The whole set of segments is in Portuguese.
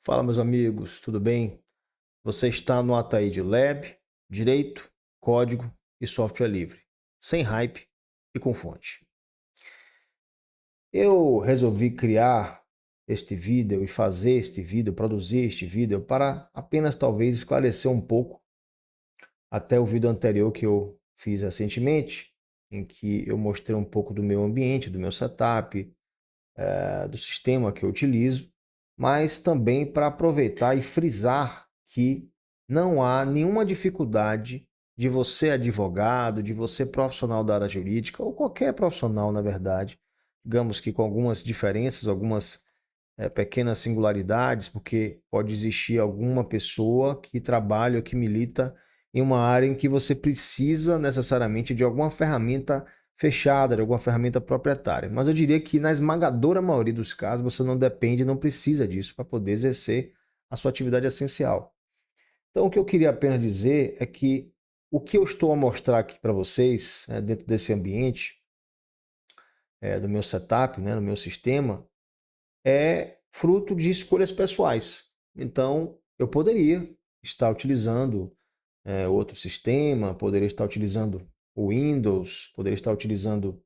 Fala, meus amigos, tudo bem? Você está no Ataíde Lab, Direito, Código e Software Livre, sem hype e com fonte. Eu resolvi criar este vídeo e fazer este vídeo, produzir este vídeo para apenas talvez esclarecer um pouco até o vídeo anterior que eu fiz recentemente, em que eu mostrei um pouco do meu ambiente, do meu setup, do sistema que eu utilizo, mas também para aproveitar e frisar que não há nenhuma dificuldade de você advogado, de você profissional da área jurídica, ou qualquer profissional, na verdade, digamos que com algumas diferenças, algumas pequenas singularidades, porque pode existir alguma pessoa que trabalha ou que milita em uma área em que você precisa necessariamente de alguma ferramenta fechada, de alguma ferramenta proprietária. Mas eu diria que na esmagadora maioria dos casos você não depende, não precisa disso para poder exercer a sua atividade essencial. Então o que eu queria apenas dizer é que o que eu estou a mostrar aqui para vocês, dentro desse ambiente, do meu setup, no meu sistema, é fruto de escolhas pessoais. Então, eu poderia estar utilizando outro sistema, poderia estar utilizando o Windows, poderia estar utilizando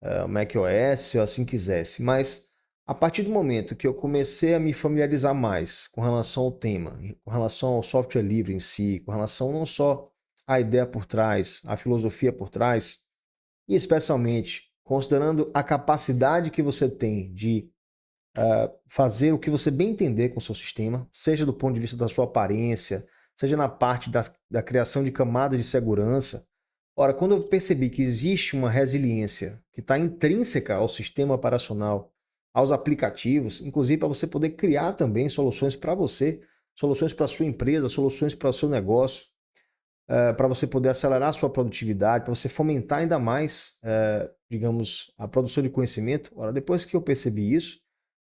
o macOS, se eu assim quisesse. Mas, a partir do momento que eu comecei a me familiarizar mais com relação ao tema, com relação ao software livre em si, com relação não só à ideia por trás, à filosofia por trás, e especialmente considerando a capacidade que você tem de fazer o que você bem entender com o seu sistema, seja do ponto de vista da sua aparência, seja na parte da criação de camadas de segurança. Ora, quando eu percebi que existe uma resiliência que está intrínseca ao sistema operacional, aos aplicativos, inclusive para você poder criar também soluções para você, soluções para a sua empresa, soluções para o seu negócio, para você poder acelerar a sua produtividade, para você fomentar ainda mais, digamos, a produção de conhecimento. Ora, depois que eu percebi isso,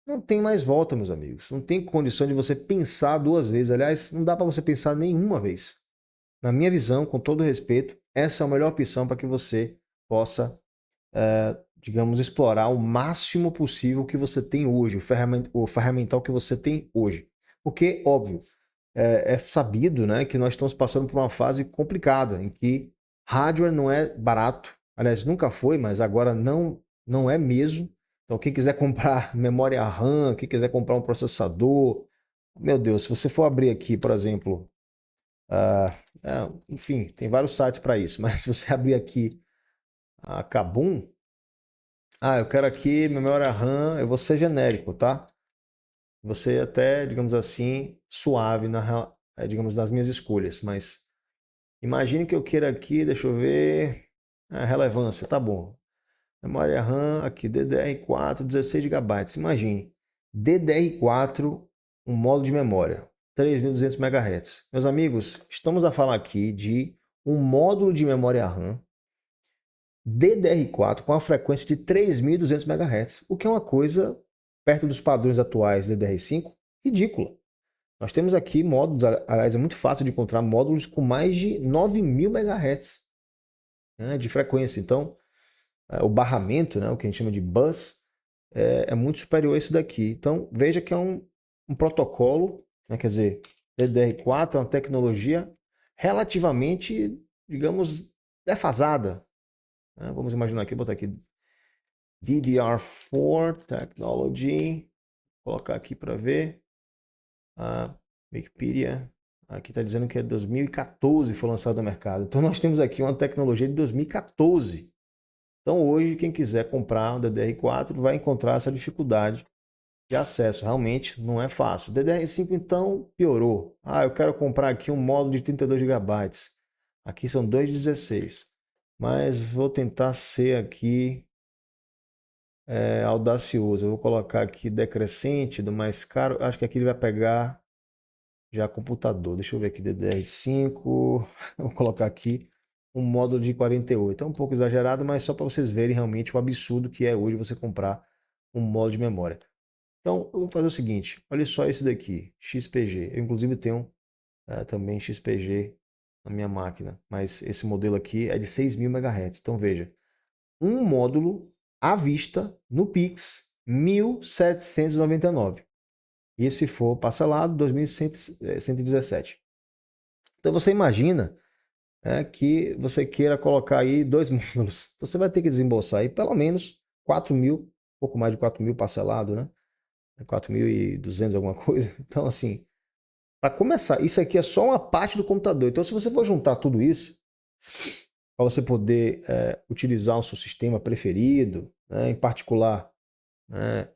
não tem mais volta, meus amigos. Não tem condição de você pensar duas vezes. Aliás, não dá para você pensar nenhuma vez. Na minha visão, com todo respeito, essa é a melhor opção para que você possa, digamos, explorar o máximo possível o que você tem hoje, o ferramental que você tem hoje. Porque, óbvio, é sabido, né, que nós estamos passando por uma fase complicada, em que hardware não é barato. Aliás, nunca foi, mas agora não é mesmo. Então, quem quiser comprar memória RAM, quem quiser comprar um processador, meu Deus, se você for abrir aqui, por exemplo, enfim, tem vários sites para isso, mas se você abrir aqui a Kabum, eu quero aqui memória RAM, eu vou ser genérico, tá? Você até, digamos assim, suave digamos, nas minhas escolhas, mas imagine que eu queira aqui, deixa eu ver, a relevância, tá bom. Memória RAM aqui, DDR4, 16 GB. Imagine, DDR4, um módulo de memória, 3.200 MHz. Meus amigos, estamos a falar aqui de um módulo de memória RAM DDR4 com a frequência de 3.200 MHz, o que é uma coisa, perto dos padrões atuais DDR5, ridícula. Nós temos aqui módulos, aliás, é muito fácil de encontrar módulos com mais de 9.000 MHz, né, de frequência. Então, o barramento, né, o que a gente chama de bus, é muito superior a esse daqui. Então, veja que é um protocolo, né, quer dizer, DDR4 é uma tecnologia relativamente, digamos, defasada, né? Vamos imaginar aqui, botar aqui DDR4 Technology, vou colocar aqui para ver. A Wikipedia aqui está dizendo que é 2014 foi lançado no mercado. Então nós temos aqui uma tecnologia de 2014. Então hoje quem quiser comprar um DDR4 vai encontrar essa dificuldade de acesso. Realmente não é fácil. DDR5 então piorou. Eu quero comprar aqui um módulo de 32 GB. Aqui são 216. Mas vou tentar ser aqui audacioso. Eu vou colocar aqui decrescente do mais caro. Acho que aqui ele vai pegar já computador. Deixa eu ver aqui, DDR5. Vou colocar aqui um módulo de 48. É um pouco exagerado, mas só para vocês verem realmente o absurdo que é hoje você comprar um módulo de memória. Então, eu vou fazer o seguinte. Olha só esse daqui, XPG. Eu, inclusive, tenho também XPG na minha máquina. Mas esse modelo aqui é de 6.000 MHz. Então, veja. Um módulo à vista, no Pix, 1.799. E se for parcelado, 2.117. Então você imagina que você queira colocar aí 2 módulos. Você vai ter que desembolsar aí pelo menos 4.000, pouco mais de 4.000 parcelado, né? 4.200 alguma coisa. Então, assim, para começar, isso aqui é só uma parte do computador. Então, se você for juntar tudo isso, para você poder utilizar o seu sistema preferido, né? Em particular, né?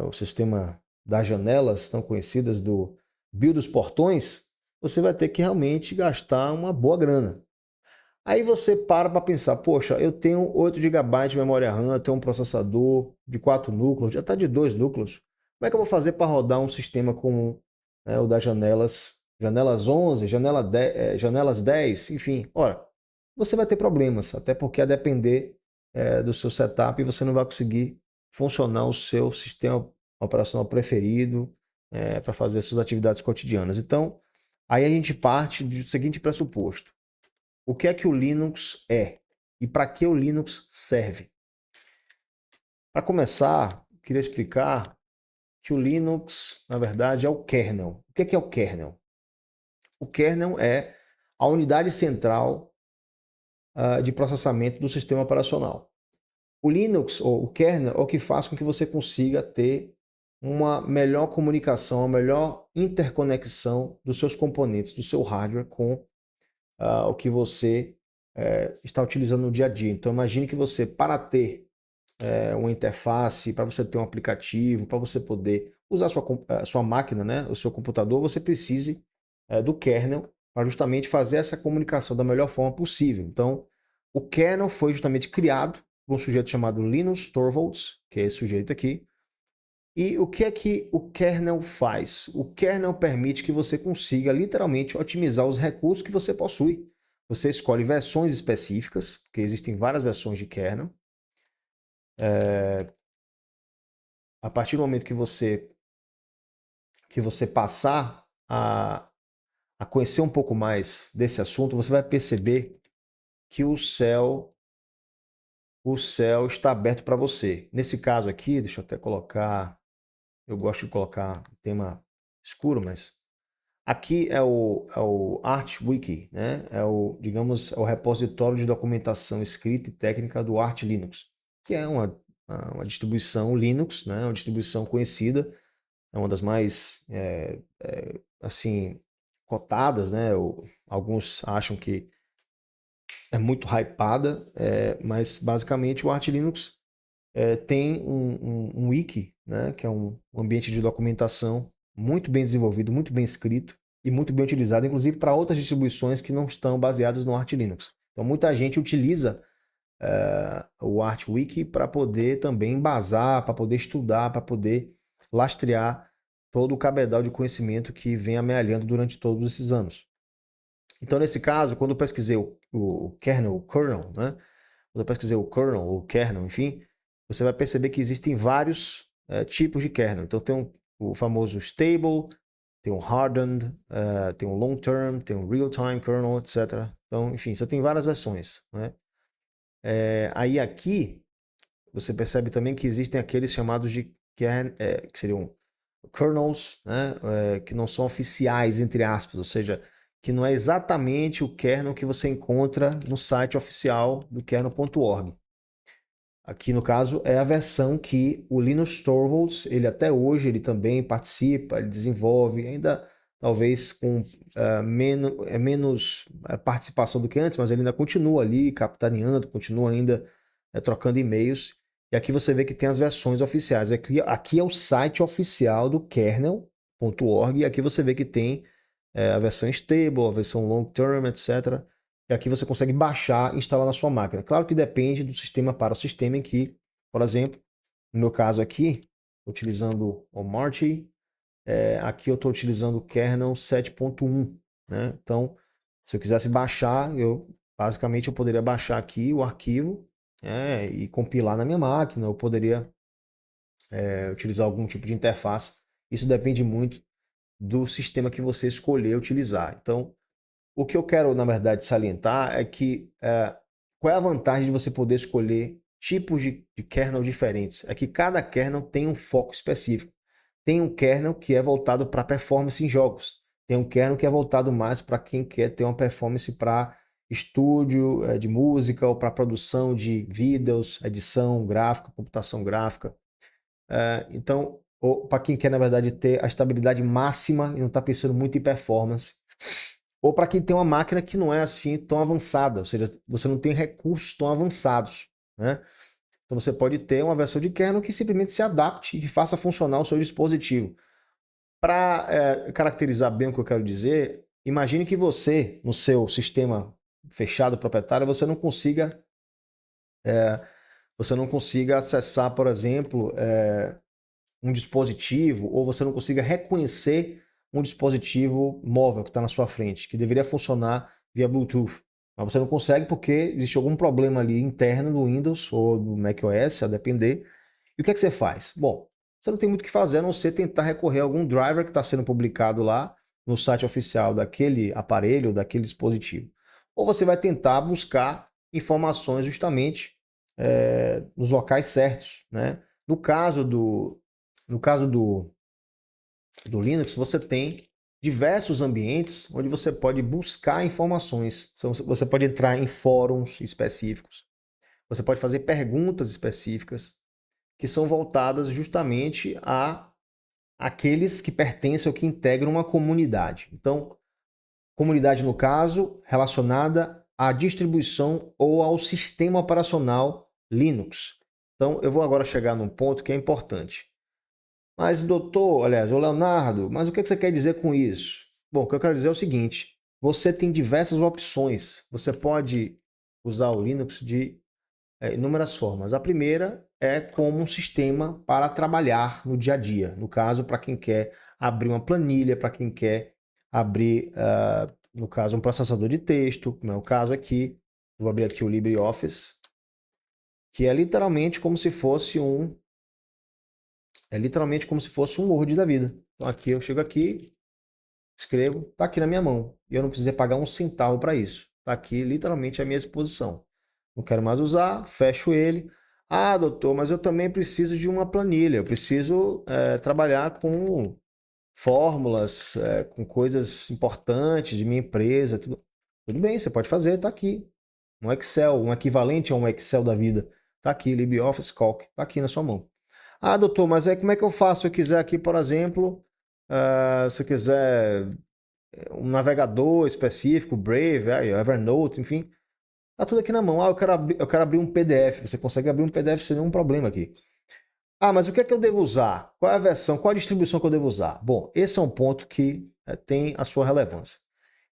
O sistema das janelas tão conhecidas do Bill dos Portões, você vai ter que realmente gastar uma boa grana. Aí você para pensar, poxa, eu tenho 8 GB de memória RAM, eu tenho um processador de 4 núcleos, já está de 2 núcleos. Como é que eu vou fazer para rodar um sistema como o das janelas 11, janelas 10, enfim? Ora, você vai ter problemas, até porque a depender do seu setup, você não vai conseguir funcionar o seu sistema operacional preferido para fazer suas atividades cotidianas. Então, aí a gente parte do seguinte pressuposto. O que é que o Linux é? E para que o Linux serve? Para começar, eu queria explicar que o Linux, na verdade, é o kernel. O que é o kernel? O kernel é a unidade central de processamento do sistema operacional. O Linux, ou o kernel, é o que faz com que você consiga ter uma melhor comunicação, uma melhor interconexão dos seus componentes, do seu hardware com o que você está utilizando no dia a dia. Então, imagine que você, para ter uma interface, para você ter um aplicativo, para você poder usar a sua máquina, né, o seu computador, você precise do kernel para justamente fazer essa comunicação da melhor forma possível. Então, o kernel foi justamente criado por um sujeito chamado Linus Torvalds, que é esse sujeito aqui. E o que é que o kernel faz? O kernel permite que você consiga literalmente otimizar os recursos que você possui. Você escolhe versões específicas, porque existem várias versões de kernel. A partir do momento que você passar a conhecer um pouco mais desse assunto, você vai perceber que o céu está aberto para você. Nesse caso aqui, deixa eu até colocar, eu gosto de colocar tema escuro, mas aqui é o ArchWiki, né? Digamos, é o repositório de documentação escrita e técnica do Arch Linux, que é uma distribuição Linux, né? Uma distribuição conhecida, é uma das mais, assim, cotadas, né? Alguns acham que é muito hypada, mas basicamente o Arch Linux tem um wiki, né? Que é um ambiente de documentação muito bem desenvolvido, muito bem escrito e muito bem utilizado, inclusive para outras distribuições que não estão baseadas no Arch Linux. Então muita gente utiliza o ArchWiki para poder também embasar, para poder estudar, para poder lastrear todo o cabedal de conhecimento que vem amealhando durante todos esses anos. Então, nesse caso, quando eu pesquisei o kernel, né? Quando eu pesquisei o kernel, ou kernel, enfim, você vai perceber que existem vários tipos de kernel. Então, tem o famoso stable, tem o hardened, tem o long term, tem o real time kernel, etc. Então, enfim, você tem várias versões, né? Aí aqui você percebe também que existem aqueles chamados de que seriam kernels, né, que não são oficiais, entre aspas, ou seja, que não é exatamente o kernel que você encontra no site oficial do kernel.org. Aqui, no caso, é a versão que o Linus Torvalds, ele até hoje, ele também participa, ele desenvolve, ainda talvez com menos participação do que antes, mas ele ainda continua ali capitaneando, continua ainda trocando e-mails. E aqui você vê que tem as versões oficiais. Aqui é o site oficial do kernel.org, e aqui você vê que tem a versão stable, a versão long term, etc. E aqui você consegue baixar e instalar na sua máquina. Claro que depende do sistema para o sistema em que, por exemplo, no meu caso aqui, utilizando o Marty, aqui eu estou utilizando o kernel 7.1, né? Então, se eu quisesse baixar, basicamente eu poderia baixar aqui o arquivo e compilar na minha máquina. Eu poderia utilizar algum tipo de interface. Isso depende muito do sistema que você escolher utilizar. Então, o que eu quero, na verdade, salientar é que qual é a vantagem de você poder escolher tipos de kernel diferentes? É que cada kernel tem um foco específico. tem um kernel que é voltado para performance em jogos. Tem um kernel que é voltado mais para quem quer ter uma performance para estúdio de música ou para produção de vídeos, edição gráfica, computação gráfica. Então, para quem quer, na verdade, ter a estabilidade máxima e não está pensando muito em performance. Ou para quem tem uma máquina que não é assim tão avançada, ou seja, você não tem recursos tão avançados, né? Então você pode ter uma versão de kernel que simplesmente se adapte e que faça funcionar o seu dispositivo. Para caracterizar bem o que eu quero dizer, imagine que você, no seu sistema fechado proprietário, você não consiga acessar, por exemplo, um dispositivo, ou você não consiga reconhecer um dispositivo móvel que está na sua frente, que deveria funcionar via Bluetooth. Mas você não consegue porque existe algum problema ali interno do Windows ou do macOS, a depender. E o que é que você faz? Bom, você não tem muito o que fazer a não ser tentar recorrer a algum driver que está sendo publicado lá no site oficial daquele aparelho, daquele dispositivo. Ou você vai tentar buscar informações justamente nos locais certos, né? No caso do, no caso do Linux, você tem diversos ambientes onde você pode buscar informações. Então, você pode entrar em fóruns específicos, você pode fazer perguntas específicas que são voltadas justamente a aqueles que pertencem ou que integram uma comunidade. Então, comunidade, no caso, relacionada à distribuição ou ao sistema operacional Linux. Então, eu vou agora chegar num ponto que é importante. Mas, doutor, aliás, o Leonardo, mas o que você quer dizer com isso? Bom, o que eu quero dizer é o seguinte: você tem diversas opções. Você pode usar o Linux de inúmeras formas. A primeira é como um sistema para trabalhar no dia a dia. No caso, para quem quer abrir uma planilha, para quem quer abrir, no caso, um processador de texto, como é o caso aqui. Vou abrir aqui o LibreOffice, que é literalmente como se fosse um Word da vida. Então aqui eu chego aqui, escrevo, está aqui na minha mão. E eu não precisei pagar um centavo para isso. Está aqui literalmente à minha disposição. Não quero mais usar, fecho ele. Ah, doutor, mas eu também preciso de uma planilha. Eu preciso trabalhar com fórmulas, com coisas importantes de minha empresa. Tudo bem, você pode fazer, está aqui. Um Excel, um equivalente a um Excel da vida. Está aqui, LibreOffice Calc, está aqui na sua mão. Ah, doutor, mas aí como é que eu faço se eu quiser aqui, por exemplo, se eu quiser um navegador específico, Brave, Evernote, enfim, tá tudo aqui na mão. Ah, eu quero abrir um PDF. Você consegue abrir um PDF sem nenhum problema aqui. Ah, mas o que é que eu devo usar? Qual é a versão? Qual a distribuição que eu devo usar? Bom, esse é um ponto que tem a sua relevância.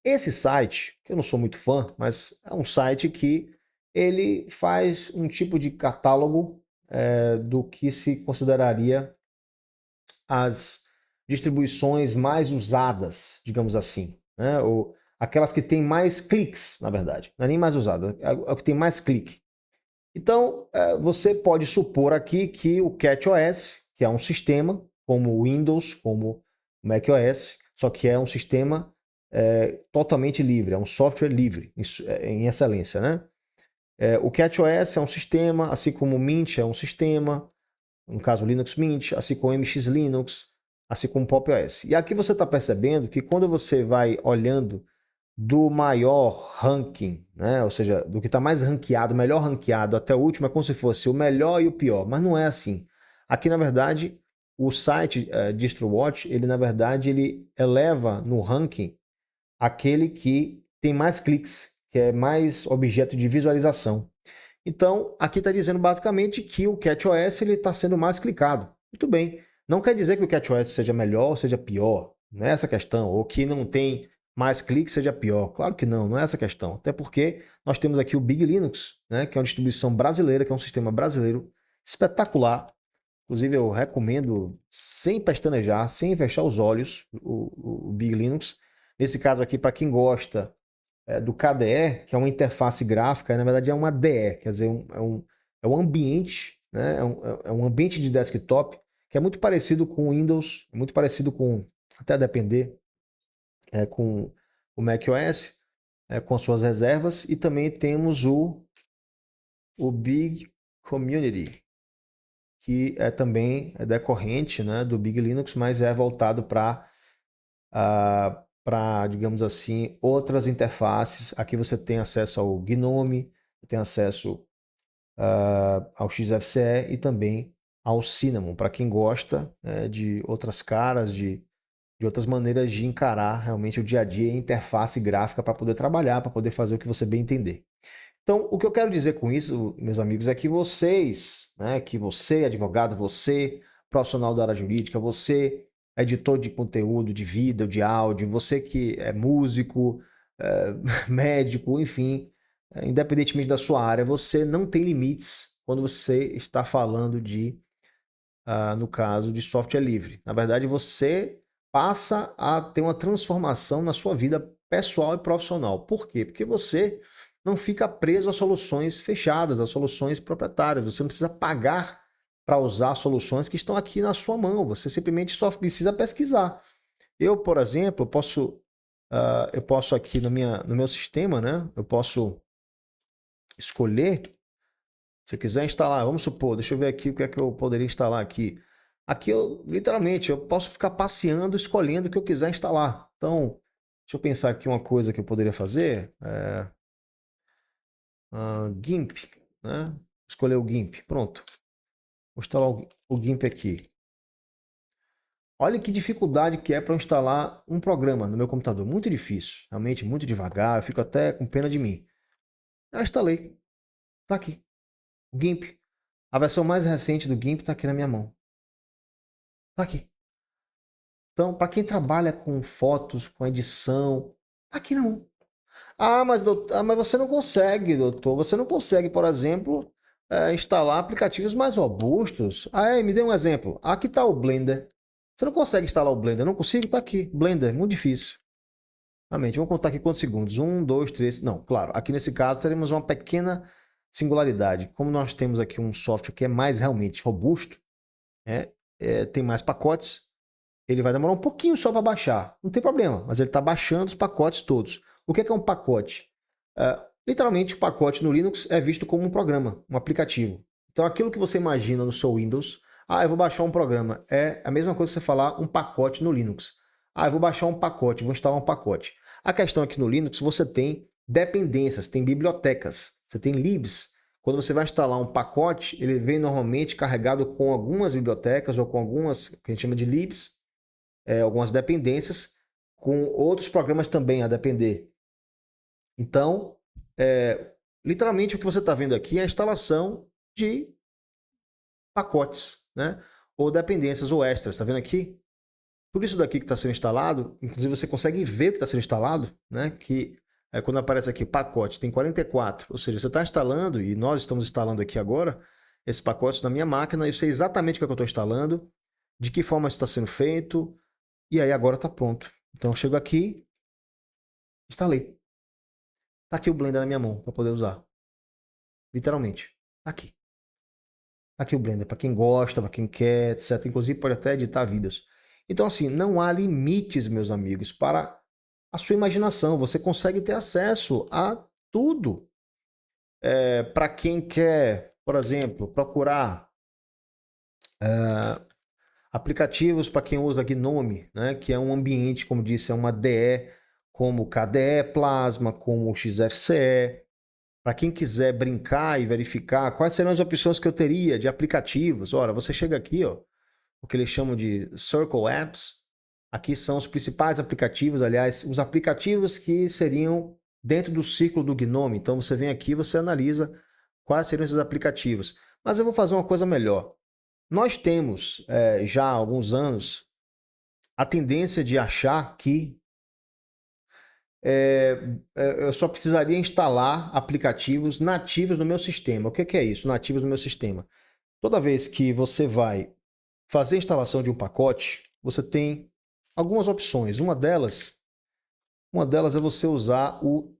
Esse site, que eu não sou muito fã, mas é um site que ele faz um tipo de catálogo do que se consideraria as distribuições mais usadas, digamos assim, né? Ou aquelas que têm mais cliques, na verdade. Não é nem mais usada, é o que tem mais clique. Então, você pode supor aqui que o CatchOS, que é um sistema como o Windows, como o macOS, só que é um sistema totalmente livre, é um software livre, em excelência, né? O CatchOS é um sistema, assim como o Mint é um sistema, no caso o Linux Mint, assim como o MX Linux, assim como o Pop! OS. E aqui você está percebendo que quando você vai olhando do maior ranking, né? Ou seja, do que está mais ranqueado, melhor ranqueado até o último, é como se fosse o melhor e o pior, mas não é assim. Aqui, na verdade, o site DistroWatch, ele na verdade ele eleva no ranking aquele que tem mais cliques, que é mais objeto de visualização. Então, aqui está dizendo basicamente que o CatchOS está sendo mais clicado. Muito bem. Não quer dizer que o CatchOS seja melhor ou seja pior. Não é essa a questão. Ou que não tem mais cliques seja pior. Claro que não, não é essa a questão. Até porque nós temos aqui o Big Linux, né, que é uma distribuição brasileira, que é um sistema brasileiro espetacular. Inclusive, eu recomendo, sem pestanejar, sem fechar os olhos, o Big Linux. Nesse caso aqui, para quem gosta do KDE, que é uma interface gráfica, na verdade é uma DE, quer dizer, é um ambiente, né? É um ambiente de desktop que é muito parecido com o Windows, é muito parecido com, até depender, com o macOS, com suas reservas, e também temos o Big Community, que é também decorrente, né, do Big Linux, mas é voltado para, digamos assim, outras interfaces. Aqui você tem acesso ao GNOME, tem acesso ao XFCE e também ao Cinnamon, para quem gosta de outras caras, de outras maneiras de encarar realmente o dia a dia e a interface gráfica para poder trabalhar, para poder fazer o que você bem entender. Então, o que eu quero dizer com isso, meus amigos, é que vocês, né, que você, advogado, você, profissional da área jurídica, você, editor de conteúdo, de vídeo, de áudio, você que é músico, médico, enfim, independentemente da sua área, você não tem limites quando você está falando no caso de software livre. Na verdade, você passa a ter uma transformação na sua vida pessoal e profissional. Por quê? Porque você não fica preso a soluções fechadas, a soluções proprietárias. Você não precisa pagar para usar soluções que estão aqui na sua mão. Você simplesmente só precisa pesquisar. Eu, por exemplo, eu posso aqui no meu sistema, né? Eu posso escolher. Se eu quiser instalar, vamos supor, deixa eu ver aqui o que é que eu poderia instalar aqui. Aqui eu, literalmente, eu posso ficar passeando, escolhendo o que eu quiser instalar. Então, deixa eu pensar aqui uma coisa que eu poderia fazer. GIMP, né? Escolher o GIMP. Pronto. Vou instalar o GIMP aqui. Olha que dificuldade que é para eu instalar um programa no meu computador. Muito difícil. Realmente, muito devagar. Eu fico até com pena de mim. Já instalei. Tá aqui. O GIMP. A versão mais recente do GIMP está aqui na minha mão. Tá aqui. Então, para quem trabalha com fotos, com edição, tá aqui não. Mas você não consegue, doutor. Você não consegue, por exemplo, instalar aplicativos mais robustos. Me dê um exemplo. Aqui está o Blender. Você não consegue instalar o Blender? Eu não consigo? Tá aqui. Blender, muito difícil. Realmente, vamos contar aqui quantos segundos. 1, 2, 3. Não, claro. Aqui nesse caso teremos uma pequena singularidade. Como nós temos aqui um software que é mais realmente robusto, tem mais pacotes, ele vai demorar um pouquinho só para baixar. Não tem problema, mas ele está baixando os pacotes todos. O que é um pacote? Literalmente, o pacote no Linux é visto como um programa, um aplicativo. Então, aquilo que você imagina no seu Windows, eu vou baixar um programa, é a mesma coisa que você falar um pacote no Linux. Eu vou baixar um pacote, vou instalar um pacote. A questão é que no Linux você tem dependências, tem bibliotecas, você tem libs. Quando você vai instalar um pacote, ele vem normalmente carregado com algumas bibliotecas ou com algumas que a gente chama de libs, algumas dependências, com outros programas também a depender. Então, literalmente o que você está vendo aqui é a instalação de pacotes, né? Ou dependências ou extras, está vendo aqui? Tudo isso daqui que está sendo instalado, inclusive você consegue ver o que está sendo instalado, né? Que quando aparece aqui pacote, tem 44, ou seja, você está instalando, e nós estamos instalando aqui agora, esses pacotes na minha máquina, eu sei exatamente o que eu estou instalando, de que forma isso está sendo feito, e aí agora está pronto. Então eu chego aqui, instalei. Tá aqui o Blender na minha mão para poder usar. Literalmente. Tá aqui. Tá aqui o Blender para quem gosta, para quem quer, etc. Inclusive pode até editar vídeos. Então assim, não há limites, meus amigos, para a sua imaginação. Você consegue ter acesso a tudo. Para quem quer, por exemplo, procurar aplicativos para quem usa GNOME, né, que é um ambiente, como disse, é uma DE, como o KDE Plasma, como o XFCE. Para quem quiser brincar e verificar quais serão as opções que eu teria de aplicativos. Ora, você chega aqui, ó, o que eles chamam de Circle Apps. Aqui são os principais aplicativos, aliás, os aplicativos que seriam dentro do ciclo do Gnome. Então você vem aqui e você analisa quais seriam esses aplicativos. Mas eu vou fazer uma coisa melhor. Nós temos já há alguns anos a tendência de achar que eu só precisaria instalar aplicativos nativos no meu sistema. O que é isso, nativos no meu sistema? Toda vez que você vai fazer a instalação de um pacote, você tem algumas opções. Uma delas é você usar o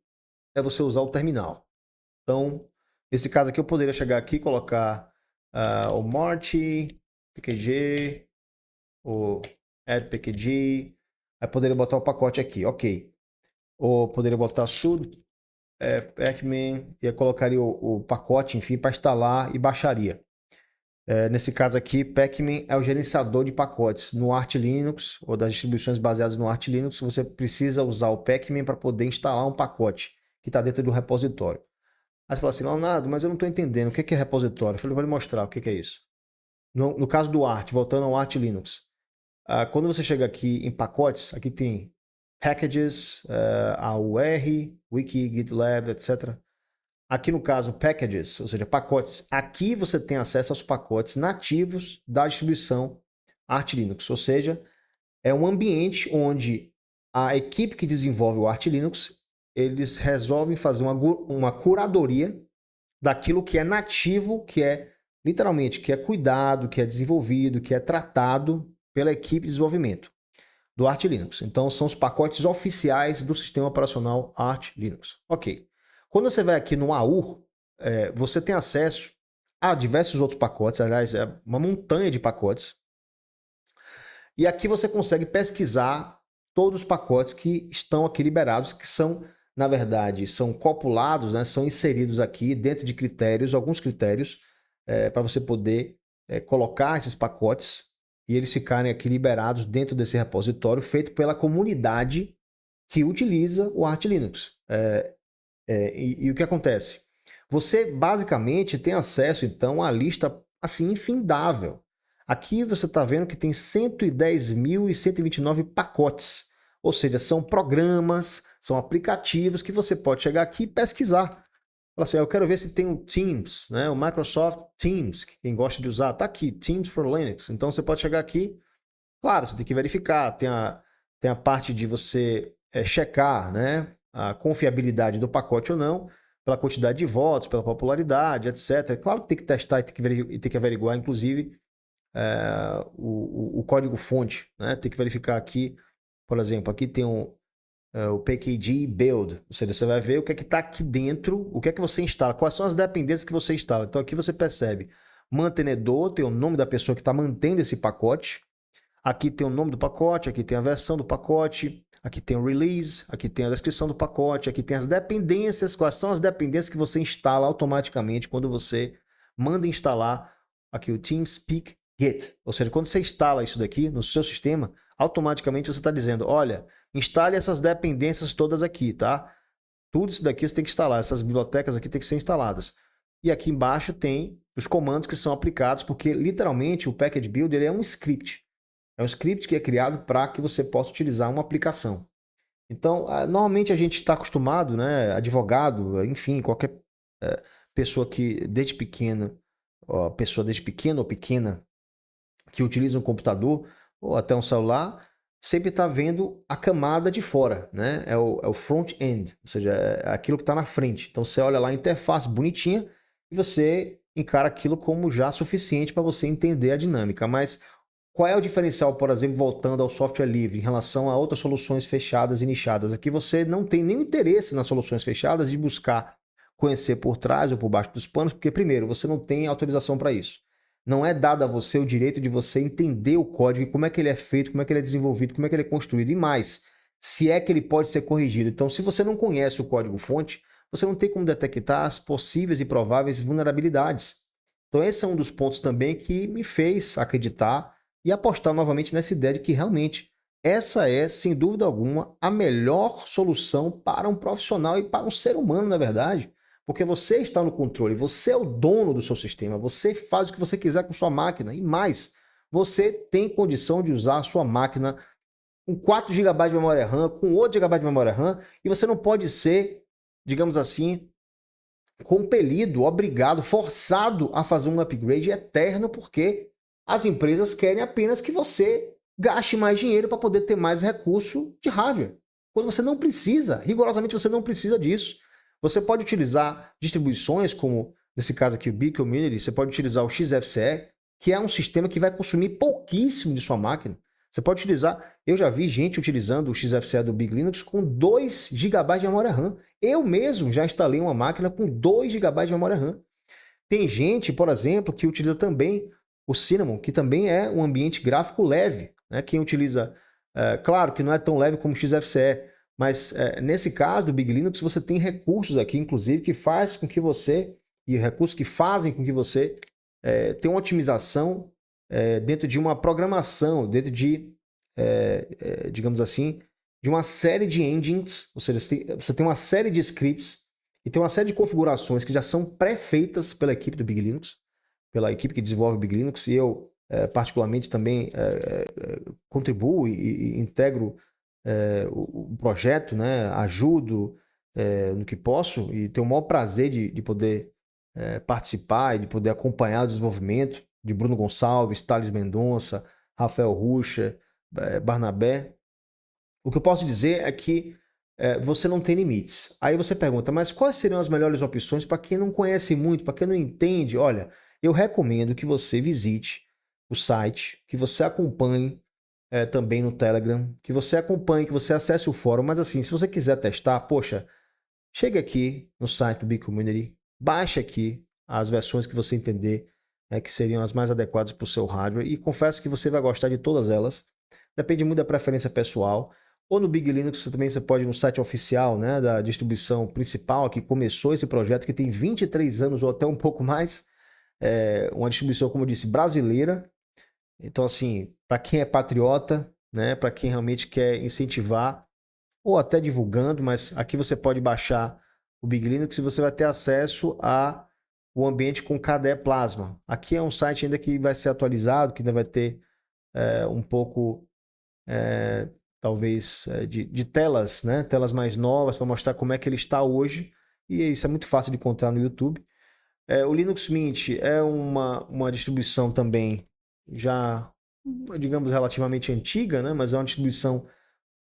terminal. Então, nesse caso aqui, eu poderia chegar aqui e colocar o Mort, PQG, o Add PQG, aí poderia botar o pacote aqui, ok. Ou poderia botar sudo Pacman, e eu colocaria o pacote, enfim, para instalar e baixaria. Nesse caso aqui, Pacman é o gerenciador de pacotes. No Arch Linux, ou das distribuições baseadas no Arch Linux, você precisa usar o Pacman para poder instalar um pacote que está dentro do repositório. Aí você fala assim, Leonardo, mas eu não estou entendendo, o que é repositório? Eu falei, vou lhe mostrar o que é isso. No caso do Arch, voltando ao Arch Linux, quando você chega aqui em pacotes, aqui tem packages, AUR, wiki, GitLab, etc. Aqui no caso, packages, ou seja, pacotes. Aqui você tem acesso aos pacotes nativos da distribuição Arch Linux, ou seja, é um ambiente onde a equipe que desenvolve o Arch Linux, eles resolvem fazer uma curadoria daquilo que é nativo, que é literalmente, que é cuidado, que é desenvolvido, que é tratado pela equipe de desenvolvimento do Arch Linux. Então, são os pacotes oficiais do sistema operacional Arch Linux. Ok. Quando você vai aqui no AUR, você tem acesso a diversos outros pacotes, aliás, é uma montanha de pacotes. E aqui você consegue pesquisar todos os pacotes que estão aqui liberados, que são, na verdade, são copulados, né, são inseridos aqui dentro de critérios, alguns critérios, para você poder colocar esses pacotes e eles ficarem aqui liberados dentro desse repositório feito pela comunidade que utiliza o Arch Linux. E o que acontece? Você basicamente tem acesso então à lista assim infindável. Aqui você está vendo que tem 110.129 pacotes, ou seja, são programas, são aplicativos que você pode chegar aqui e pesquisar. Fala assim, eu quero ver se tem o Teams, né? O Microsoft Teams, que quem gosta de usar, está aqui, Teams for Linux. Então você pode chegar aqui, claro, você tem que verificar, tem a parte de você checar, né, a confiabilidade do pacote ou não, pela quantidade de votos, pela popularidade, etc. Claro que tem que testar e tem que averiguar, inclusive, o código-fonte, né? Tem que verificar aqui, por exemplo, aqui tem o pkg build, ou seja, você vai ver o que é que está aqui dentro, o que é que você instala, quais são as dependências que você instala. Então aqui você percebe mantenedor, tem o nome da pessoa que está mantendo esse pacote, aqui tem o nome do pacote, aqui tem a versão do pacote, aqui tem o release, aqui tem a descrição do pacote, aqui tem as dependências, quais são as dependências que você instala automaticamente quando você manda instalar aqui o TeamSpeak Git. Ou seja, quando você instala isso daqui no seu sistema, automaticamente você está dizendo, olha, instale essas dependências todas aqui, tá? Tudo isso daqui você tem que instalar, essas bibliotecas aqui tem que ser instaladas. E aqui embaixo tem os comandos que são aplicados, porque literalmente o Package Builder é um script. É um script que é criado para que você possa utilizar uma aplicação. Então, normalmente a gente está acostumado, né, advogado, enfim, qualquer pessoa que desde pequena, pessoa desde pequeno ou pequena que utiliza um computador ou até um celular, sempre está vendo a camada de fora, né? É o front-end, ou seja, é aquilo que está na frente. Então você olha lá a interface bonitinha e você encara aquilo como já suficiente para você entender a dinâmica. Mas qual é o diferencial, por exemplo, voltando ao software livre, em relação a outras soluções fechadas e nichadas? Aqui você não tem nenhum interesse nas soluções fechadas de buscar conhecer por trás ou por baixo dos panos, porque, primeiro, você não tem autorização para isso. Não é dado a você o direito de você entender o código, como é que ele é feito, como é que ele é desenvolvido, como é que ele é construído e mais, se é que ele pode ser corrigido. Então, se você não conhece o código-fonte, você não tem como detectar as possíveis e prováveis vulnerabilidades. Então, esse é um dos pontos também que me fez acreditar e apostar novamente nessa ideia de que realmente essa é, sem dúvida alguma, a melhor solução para um profissional e para um ser humano, na verdade. Porque você está no controle, você é o dono do seu sistema, você faz o que você quiser com sua máquina e mais, você tem condição de usar a sua máquina com 4 GB de memória RAM, com 8 GB de memória RAM, e você não pode ser, digamos assim, compelido, obrigado, forçado a fazer um upgrade eterno, porque as empresas querem apenas que você gaste mais dinheiro para poder ter mais recurso de hardware. Quando você não precisa, rigorosamente você não precisa disso. Você pode utilizar distribuições como, nesse caso aqui, o Big Community, você pode utilizar o XFCE, que é um sistema que vai consumir pouquíssimo de sua máquina. Você pode utilizar, eu já vi gente utilizando o XFCE do Big Linux com 2 GB de memória RAM. Eu mesmo já instalei uma máquina com 2 GB de memória RAM. Tem gente, por exemplo, que utiliza também o Cinnamon, que também é um ambiente gráfico leve. Né? Quem utiliza, claro que não é tão leve como o XFCE, mas nesse caso do Big Linux você tem recursos aqui, inclusive, que faz com que você, e recursos que fazem com que você tem uma otimização dentro de uma programação, dentro de, digamos assim, de uma série de engines, ou seja, você tem uma série de scripts e tem uma série de configurações que já são pré-feitas pela equipe do Big Linux, pela equipe que desenvolve o Big Linux, e eu particularmente também contribuo e integro o projeto, né? Ajudo no que posso e tenho o maior prazer de poder participar e de poder acompanhar o desenvolvimento de Bruno Gonçalves, Thales Mendonça, Rafael Rucher, Barnabé. O que eu posso dizer é que você não tem limites. Aí você pergunta, mas quais seriam as melhores opções para quem não conhece muito, para quem não entende? Olha, eu recomendo que você visite o site, que você acompanhe também no Telegram, que você acompanhe, que você acesse o fórum. Mas assim, se você quiser testar, poxa, chega aqui no site do Big Community, baixe aqui as versões que você entender que seriam as mais adequadas para o seu hardware e confesso que você vai gostar de todas elas. Depende muito da preferência pessoal. Ou no Big Linux também você pode ir no site oficial, né, da distribuição principal que começou esse projeto, que tem 23 anos ou até um pouco mais. Uma distribuição, como eu disse, brasileira. Então, assim, para quem é patriota, né, para quem realmente quer incentivar, ou até divulgando, mas aqui você pode baixar o Big Linux e você vai ter acesso a o ambiente com KDE Plasma. Aqui é um site ainda que vai ser atualizado, que ainda vai ter um pouco, talvez, de telas, né? Telas mais novas para mostrar como é que ele está hoje. E isso é muito fácil de encontrar no YouTube. O Linux Mint é uma distribuição também já, digamos, relativamente antiga, né? Mas é uma distribuição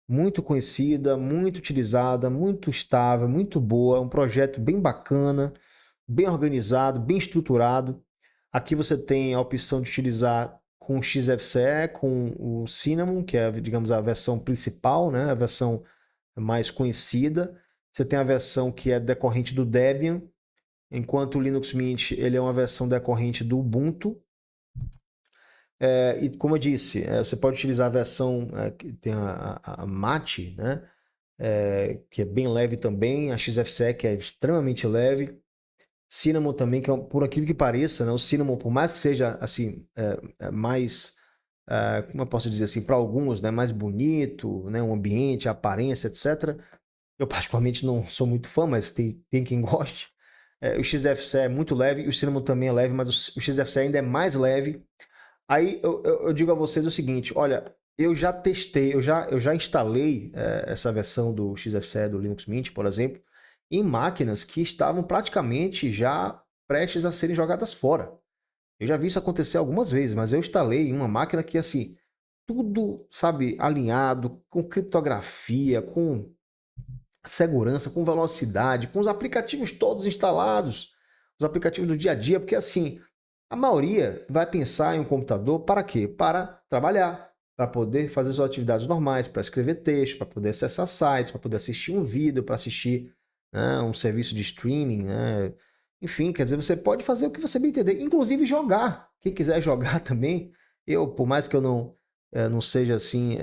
muito conhecida, muito utilizada, muito estável, muito boa, um projeto bem bacana, bem organizado, bem estruturado. Aqui você tem a opção de utilizar com o XFCE, com o Cinnamon, que é, digamos, a versão principal, né? A versão mais conhecida. Você tem a versão que é decorrente do Debian, enquanto o Linux Mint ele é uma versão decorrente do Ubuntu. E como eu disse, você pode utilizar a versão que tem a MATE, né? Que é bem leve também, a XFCE que é extremamente leve, Cinnamon também, que é, por aquilo que pareça, né? O Cinnamon, por mais que seja assim, mais, como eu posso dizer assim, para alguns, né? Mais bonito, né? O ambiente, a aparência, etc. Eu particularmente não sou muito fã, mas tem quem goste. O XFCE é muito leve, o Cinnamon também é leve, mas o XFCE ainda é mais leve. Aí eu digo a vocês o seguinte, olha, eu já testei, eu já instalei essa versão do XFCE do Linux Mint, por exemplo, em máquinas que estavam praticamente já prestes a serem jogadas fora. Eu já vi isso acontecer algumas vezes, mas eu instalei em uma máquina que, assim, tudo, sabe, alinhado, com criptografia, com segurança, com velocidade, com os aplicativos todos instalados, os aplicativos do dia a dia, porque, assim, a maioria vai pensar em um computador para quê? Para trabalhar, para poder fazer suas atividades normais, para escrever texto, para poder acessar sites, para poder assistir um vídeo, para assistir, né, um serviço de streaming, né? Enfim, quer dizer, você pode fazer o que você bem entender, inclusive jogar. Quem quiser jogar também, eu, por mais que eu não seja assim,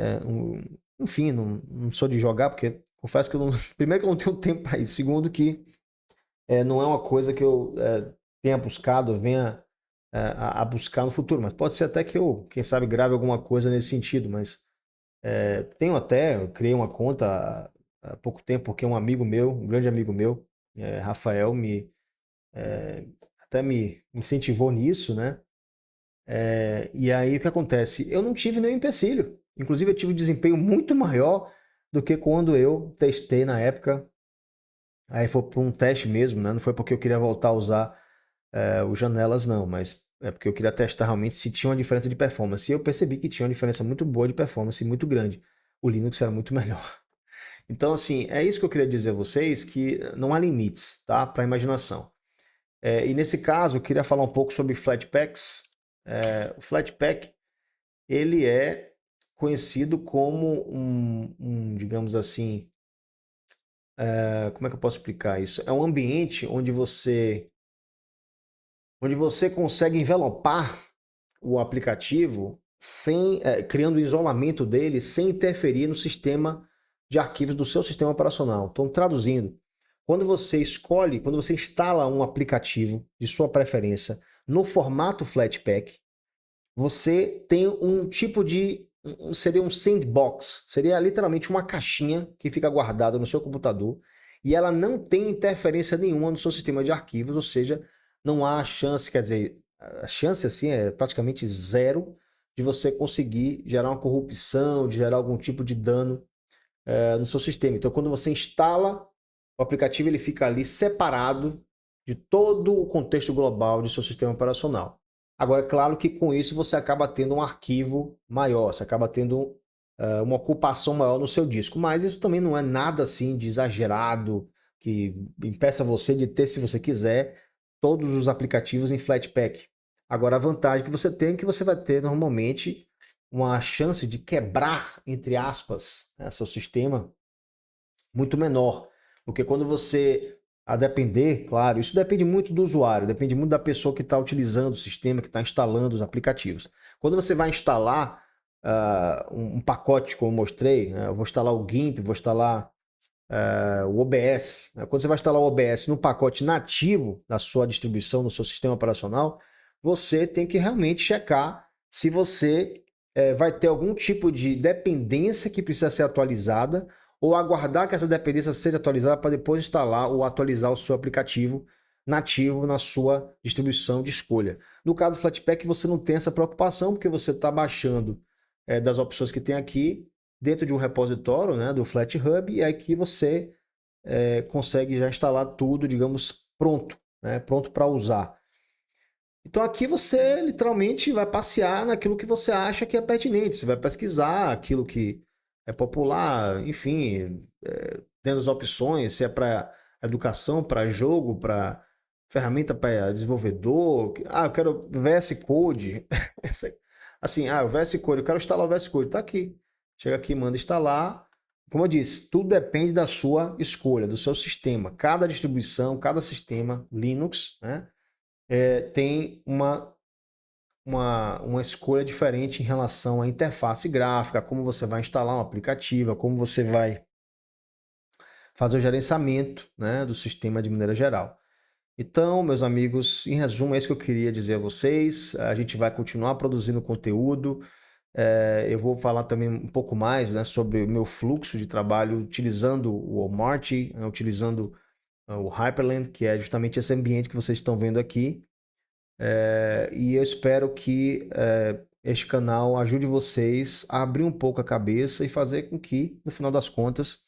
enfim, não sou de jogar, porque confesso que eu não, primeiro que eu não tenho tempo para isso, segundo que não é uma coisa que eu tenha buscado, venha a buscar no futuro, mas pode ser até que eu, quem sabe, grave alguma coisa nesse sentido, mas eu criei uma conta há pouco tempo, porque um amigo meu, um grande amigo meu, Rafael, até me incentivou nisso, né? E aí o que acontece? Eu não tive nenhum empecilho, inclusive eu tive um desempenho muito maior do que quando eu testei na época, aí foi por um teste mesmo, né? Não foi porque eu queria voltar a usar o Janelas não, mas é porque eu queria testar realmente se tinha uma diferença de performance. E eu percebi que tinha uma diferença muito boa de performance, muito grande. O Linux era muito melhor. Então, assim, é isso que eu queria dizer a vocês, que não há limites, tá? Para a imaginação. E nesse caso, eu queria falar um pouco sobre Flatpaks. O Flatpak, ele é conhecido como digamos assim, como é que eu posso explicar isso? É um ambiente onde você consegue envelopar o aplicativo criando o isolamento dele sem interferir no sistema de arquivos do seu sistema operacional. Então, traduzindo, quando você instala um aplicativo de sua preferência no formato Flatpak, você tem um tipo de... seria um sandbox, seria literalmente uma caixinha que fica guardada no seu computador e ela não tem interferência nenhuma no seu sistema de arquivos, ou seja, não há chance, quer dizer, a chance assim é praticamente zero de você conseguir gerar uma corrupção, de gerar algum tipo de dano no seu sistema. Então, quando você instala o aplicativo, ele fica ali separado de todo o contexto global de seu sistema operacional. Agora, é claro que com isso você acaba tendo um arquivo maior, você acaba tendo uma ocupação maior no seu disco, mas isso também não é nada assim de exagerado que impeça você de ter, se você quiser, todos os aplicativos em Flatpak. Agora, a vantagem que você tem é que você vai ter normalmente uma chance de quebrar, entre aspas, seu sistema muito menor. Porque quando você, a depender, claro, isso depende muito do usuário, depende muito da pessoa que está utilizando o sistema, que está instalando os aplicativos. Quando você vai instalar um pacote, como eu mostrei, eu vou instalar o GIMP, vou instalar o OBS. Quando você vai instalar o OBS no pacote nativo da sua distribuição, no seu sistema operacional, você tem que realmente checar se você vai ter algum tipo de dependência que precisa ser atualizada ou aguardar que essa dependência seja atualizada para depois instalar ou atualizar o seu aplicativo nativo na sua distribuição de escolha. No caso do Flatpak, você não tem essa preocupação, porque você está baixando das opções que tem aqui dentro de um repositório, né, do FlatHub, e aqui você consegue já instalar tudo, digamos, pronto, né, pronto para usar. Então aqui você literalmente vai passear naquilo que você acha que é pertinente, você vai pesquisar aquilo que é popular, enfim, dentro das opções, se é para educação, para jogo, para ferramenta para desenvolvedor, eu quero VS Code, assim, o VS Code, eu quero instalar o VS Code, tá aqui. Chega aqui, manda instalar. Como eu disse, tudo depende da sua escolha, do seu sistema. Cada distribuição, cada sistema Linux, né, tem uma escolha diferente em relação à interface gráfica, como você vai instalar um aplicativo, como você vai fazer o gerenciamento, né, do sistema de maneira geral. Então, meus amigos, em resumo, é isso que eu queria dizer a vocês. A gente vai continuar produzindo conteúdo. Eu vou falar também um pouco mais, né, sobre o meu fluxo de trabalho utilizando o Walmart, né, utilizando o Hyperland, que é justamente esse ambiente que vocês estão vendo aqui. E eu espero que este canal ajude vocês a abrir um pouco a cabeça e fazer com que, no final das contas,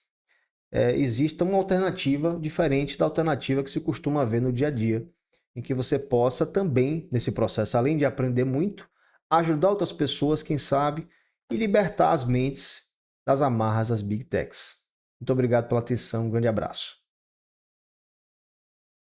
exista uma alternativa diferente da alternativa que se costuma ver no dia a dia, em que você possa também, nesse processo, além de aprender muito, ajudar outras pessoas, quem sabe, e libertar as mentes das amarras das Big Techs. Muito obrigado pela atenção, um grande abraço.